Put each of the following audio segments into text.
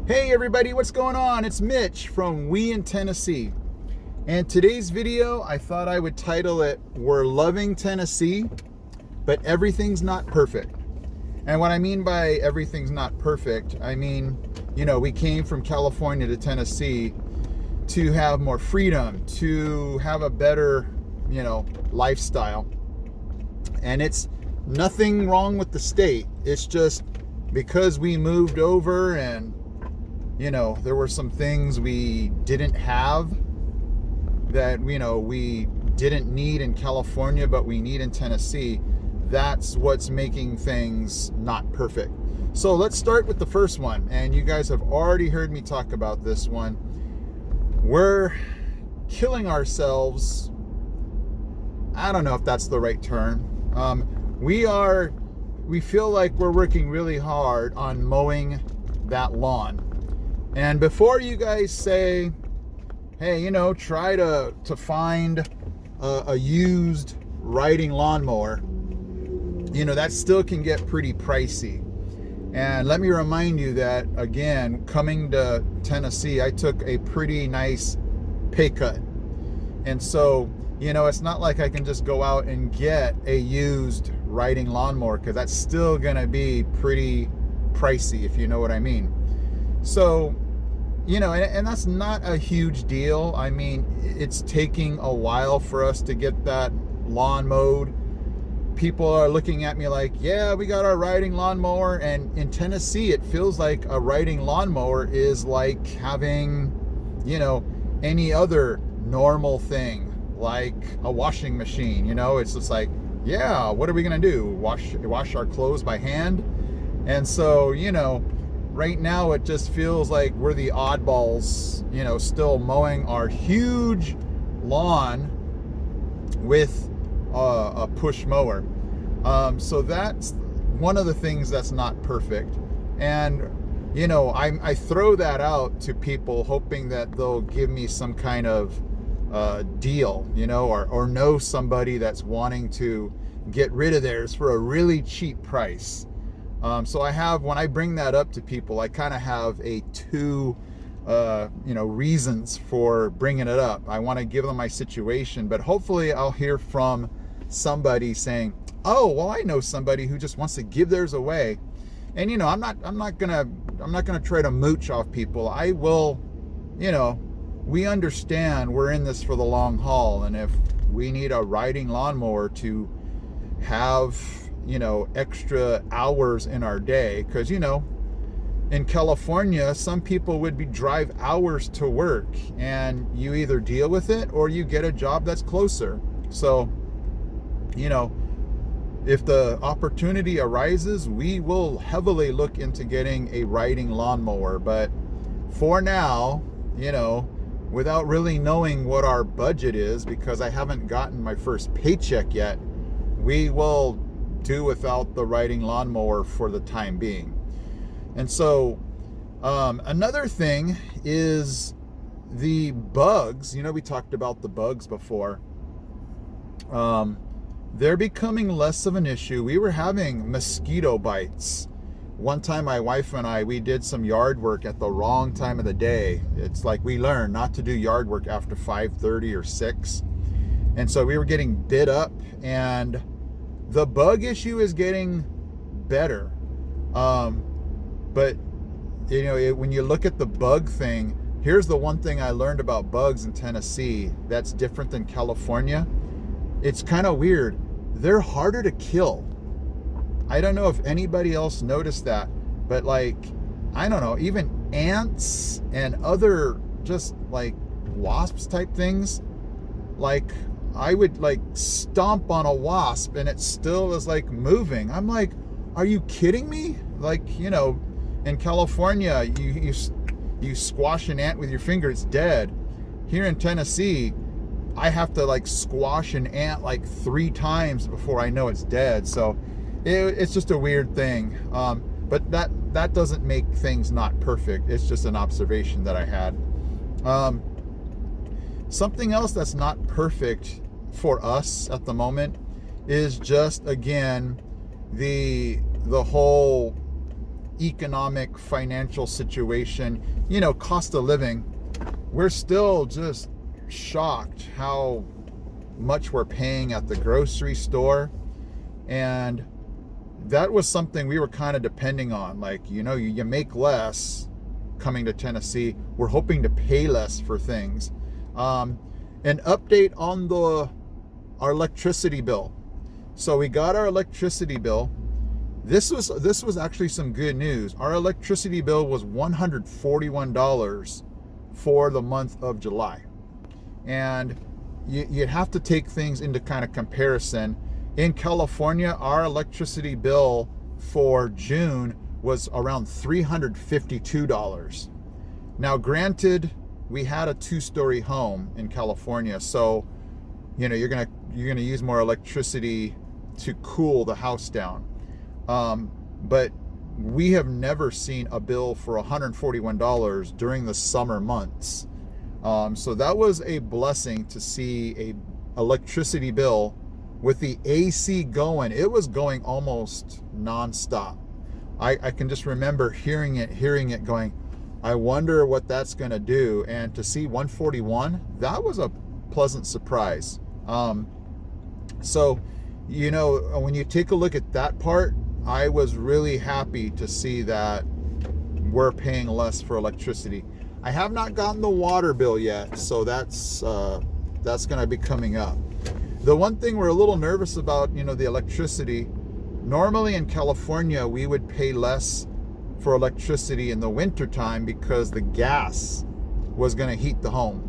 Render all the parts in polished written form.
Hey everybody, what's going on? It's Mitch from We in Tennessee. And today's video, I thought I would title it, We're Loving Tennessee, but Everything's Not Perfect. And what I mean by everything's not perfect, I mean, we came from California to Tennessee to have more freedom, to have a better, lifestyle. And it's nothing wrong with the state. It's just because we moved over and there were some things we didn't have that, we didn't need in California, but we need in Tennessee. That's what's making things not perfect. So let's start with the first one. And you guys have already heard me talk about this one. We're killing ourselves. I don't know if that's the right term. We feel like we're working really hard on mowing that lawn. And before you guys say, hey, try to find a used riding lawnmower, that still can get pretty pricey. And let me remind you that, again, coming to Tennessee, I took a pretty nice pay cut. And so, it's not like I can just go out and get a used riding lawnmower, because that's still going to be pretty pricey, if you know what I mean. So, and that's not a huge deal. I mean, it's taking a while for us to get that lawn mowed. People are looking at me like, yeah, we got our riding lawnmower. And in Tennessee, it feels like a riding lawnmower is like having, any other normal thing, like a washing machine. It's just like, yeah, what are we going to do? Wash our clothes by hand? And so, right now it just feels like we're the oddballs, still mowing our huge lawn with a push mower. So that's one of the things that's not perfect. And, I throw that out to people hoping that they'll give me some kind of deal, or know somebody that's wanting to get rid of theirs for a really cheap price. So when I bring that up to people, I kind of have two reasons for bringing it up. I want to give them my situation, but hopefully I'll hear from somebody saying, oh, well, I know somebody who just wants to give theirs away. And, I'm not gonna try to mooch off people. I will, we understand we're in this for the long haul. And if we need a riding lawnmower to have, extra hours in our day, because, in California, some people would drive hours to work, and you either deal with it or you get a job that's closer. So, if the opportunity arises, we will heavily look into getting a riding lawnmower. But for now, without really knowing what our budget is, because I haven't gotten my first paycheck yet, we will do without the riding lawnmower for the time being. And so another thing is the bugs. We talked about the bugs before. They're becoming less of an issue. We were having mosquito bites. One time my wife and we did some yard work at the wrong time of the day. It's like we learned not to do yard work after 5:30 or 6. And so we were getting bit up, and the bug issue is getting better. But, when you look at the bug thing, here's the one thing I learned about bugs in Tennessee that's different than California. It's kind of weird. They're harder to kill. I don't know if anybody else noticed that, but I don't know, even ants and other just like wasps type things, I would stomp on a wasp and it still is moving. I'm like, are you kidding me? In California, you squash an ant with your finger, it's dead. Here in Tennessee, I have to squash an ant 3 times before I know it's dead. So it's just a weird thing. But that doesn't make things not perfect. It's just an observation that I had. Something else that's not perfect for us at the moment is just, again, the whole economic, financial situation, cost of living, we're still just shocked how much we're paying at the grocery store. And that was something we were kind of depending on. Like, you make less coming to Tennessee. We're hoping to pay less for things. An update on our electricity bill. So we got our electricity bill. This was actually some good news. Our electricity bill was $141 for the month of July. And you have to take things into kind of comparison. In California, our electricity bill for June was around $352. Now, granted, we had a 2-story home in California, so you're gonna use more electricity to cool the house down. But we have never seen a bill for $141 during the summer months. So that was a blessing to see a electricity bill with the AC going. It was going almost nonstop. I can just remember hearing it going, I wonder what that's going to do. And to see 141, that was a pleasant surprise. So, when you take a look at that part, I was really happy to see that we're paying less for electricity. I have not gotten the water bill yet, so that's going to be coming up. The one thing we're a little nervous about, the electricity. Normally in California, we would pay less for electricity in the wintertime because the gas was going to heat the home.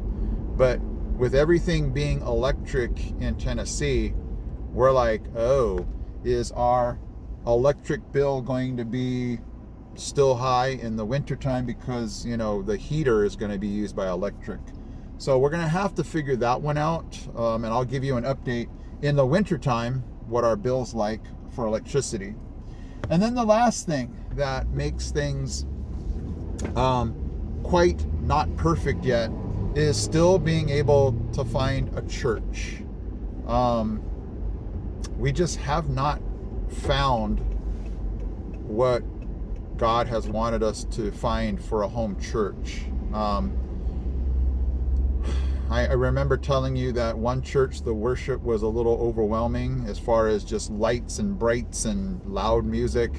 But with everything being electric in Tennessee, we're like, oh, is our electric bill going to be still high in the wintertime because, the heater is going to be used by electric. So we're going to have to figure that one out. And I'll give you an update in the wintertime, what our bill's like for electricity. And then the last thing that makes things quite not perfect yet is still being able to find a church. We just have not found what God has wanted us to find for a home church. I remember telling you that one church, the worship was a little overwhelming as far as just lights and brights and loud music.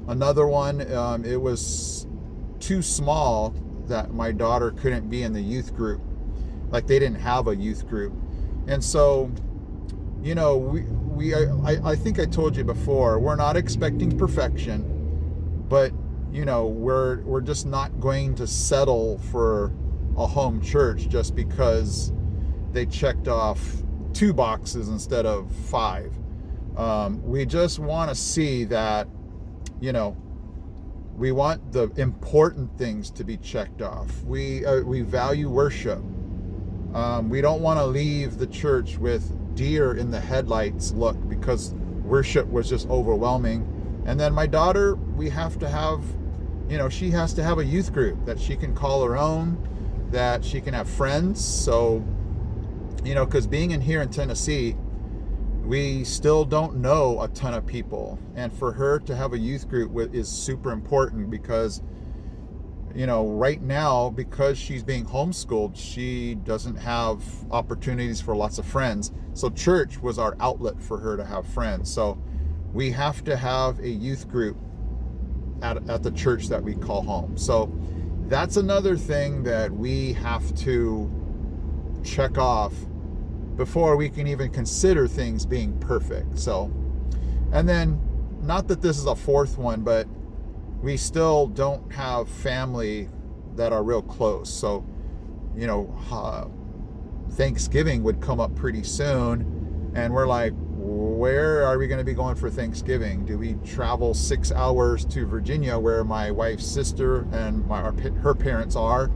Another one, it was too small that my daughter couldn't be in the youth group. Like, they didn't have a youth group. And so, I think I told you before, we're not expecting perfection, but, we're just not going to settle for a home church just because they checked off 2 boxes instead of 5. We just want to see that, we want the important things to be checked off. We value worship. We don't want to leave the church with deer in the headlights look because worship was just overwhelming. And then my daughter, we have to have, she has to have a youth group that she can call her own, that she can have friends. So, because being in here in Tennessee, we still don't know a ton of people. And for her to have a youth group is super important because, right now, because she's being homeschooled, she doesn't have opportunities for lots of friends. So church was our outlet for her to have friends. So we have to have a youth group at the church that we call home. So that's another thing that we have to check off before we can even consider things being perfect. So, and then, not that this is a fourth one, but we still don't have family that are real close. So, Thanksgiving would come up pretty soon, and we're like, where are we going to be going for Thanksgiving? Do we travel 6 hours to Virginia, where my wife's sister and her parents are?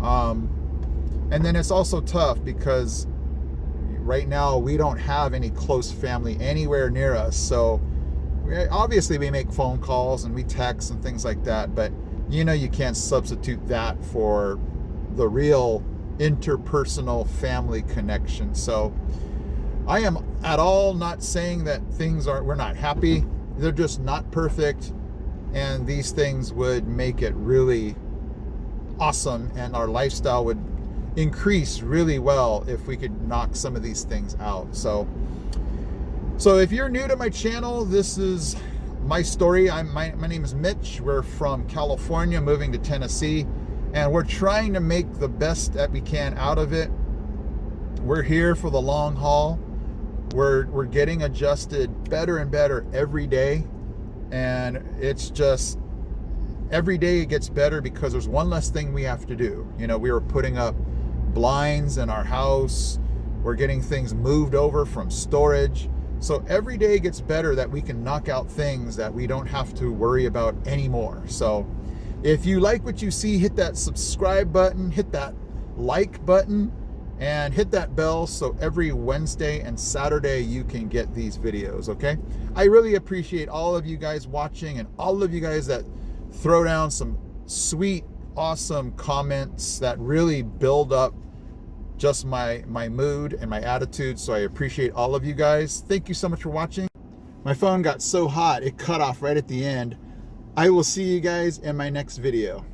And then it's also tough because right now we don't have any close family anywhere near us. So obviously we make phone calls and we text and things like that, but you can't substitute that for the real interpersonal family connection. So I am at all not saying that we're not happy. They're just not perfect. and these things would make it really awesome, and our lifestyle would increase really well if we could knock some of these things out. So if you're new to my channel, this is my story. My name is Mitch. We're from California, moving to Tennessee, and we're trying to make the best that we can out of it. We're here for the long haul. We're getting adjusted better and better every day, and it's just every day it gets better because there's one less thing we have to do. You know, we were putting up blinds in our house. We're getting things moved over from storage. So every day gets better that we can knock out things that we don't have to worry about anymore. So if you like what you see, hit that subscribe button, hit that like button, and hit that bell so every Wednesday and Saturday you can get these videos, okay? I really appreciate all of you guys watching and all of you guys that throw down some sweet, awesome comments that really build up just my mood and my attitude. So I appreciate all of you guys. Thank you so much for watching. My phone got so hot it cut off right at the end. I will see you guys in my next video.